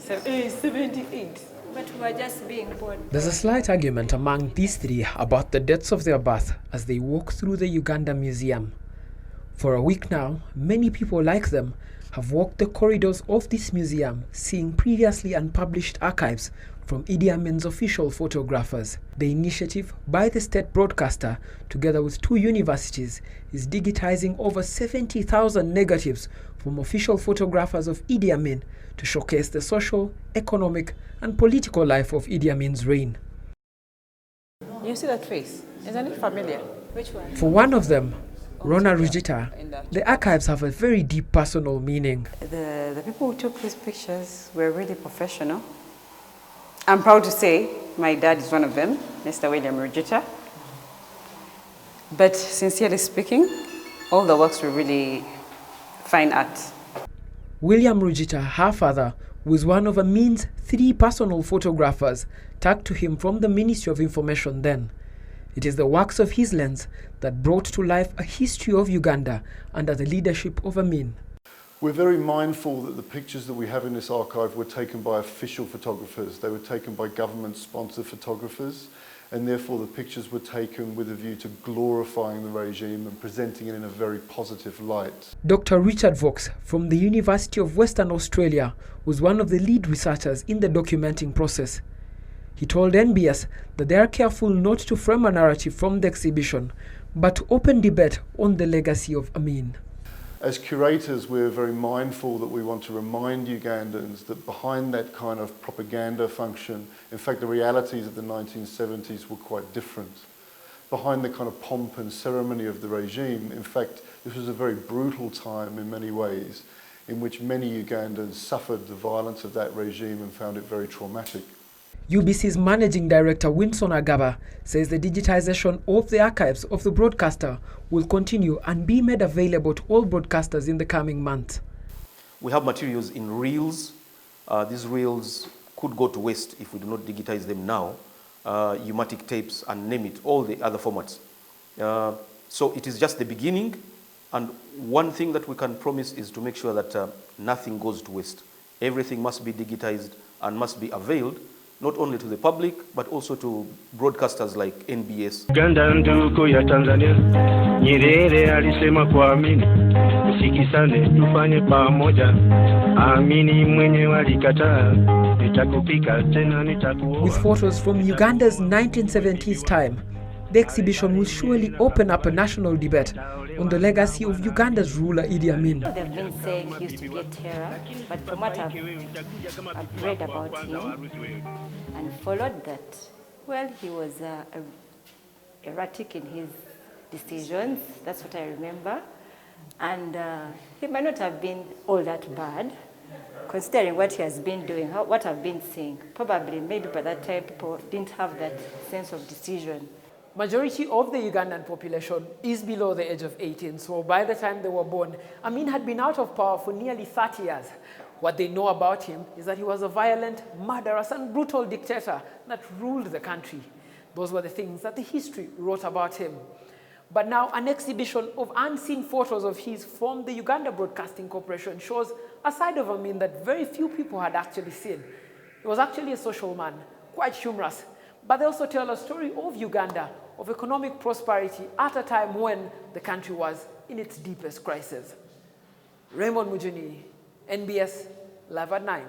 78. But we were just being born. There's a slight argument among these three about the dates of their birth as they walk through the Uganda Museum. For a week now, many people like them have walked the corridors of this museum, seeing previously unpublished archives from Idi Amin's official photographers. The initiative by the state broadcaster, together with 2 universities, is digitizing over 70,000 negatives from official photographers of Idi Amin to showcase the social, economic, and political life of Idi Amin's reign. You see that face? Isn't it familiar? Which one? For one of them, Rona Rujita, the archives have a very deep personal meaning. The people who took these pictures were really professional. I'm proud to say my dad is one of them, Mr. William Rujita. But sincerely speaking, all the works were really fine art. William Rujita, her father, was one of Amin's 3 personal photographers tagged to him from the Ministry of Information then. It is the works of his lens that brought to life a history of Uganda under the leadership of Amin. We're very mindful that the pictures that we have in this archive were taken by official photographers. They were taken by government-sponsored photographers, and therefore the pictures were taken with a view to glorifying the regime and presenting it in a very positive light. Dr. Richard Vaux from the University of Western Australia was one of the lead researchers in the documenting process. He told NBS that they are careful not to frame a narrative from the exhibition, but to open debate on the legacy of Amin. As curators, we're very mindful that we want to remind Ugandans that behind that kind of propaganda function, in fact, the realities of the 1970s were quite different. Behind the kind of pomp and ceremony of the regime, in fact, this was a very brutal time in many ways, in which many Ugandans suffered the violence of that regime and found it very traumatic. UBC's managing director Winson Agaba says the digitization of the archives of the broadcaster will continue and be made available to all broadcasters in the coming months. We have materials in reels. These reels could go to waste if we do not digitize them now. Pneumatic tapes and name it, all the other formats. So it is just the beginning, and one thing that we can promise is to make sure that nothing goes to waste. Everything must be digitized and must be availed, not only to the public, but also to broadcasters like NBS. Uganda ndugu ya Tanzania, Nyerere alisema kuamini, usikisane tufanye pamoja, amini mwenye walikataa, nitakupika tena nitakuoa. With photos from Uganda's 1970s time, the exhibition will surely open up a national debate on the legacy of Uganda's ruler Idi Amin. They've been saying he used to be a terror, but from what I've read about him and followed that, well, he was erratic in his decisions, that's what I remember, and he might not have been all that bad, considering what he has been doing, what I've been seeing. Probably, maybe by that time, people didn't have that sense of decision. Majority of the Ugandan population is below the age of 18, so by the time they were born, Amin had been out of power for nearly 30 years. What they know about him is that he was a violent, murderous, and brutal dictator that ruled the country. Those were the things that the history wrote about him. But now an exhibition of unseen photos of his from the Uganda Broadcasting Corporation shows a side of Amin that very few people had actually seen. He was actually a social man, quite humorous, but they also tell a story of Uganda, of economic prosperity at a time when the country was in its deepest crisis. Raymond Mujuni, NBS, Live at 9.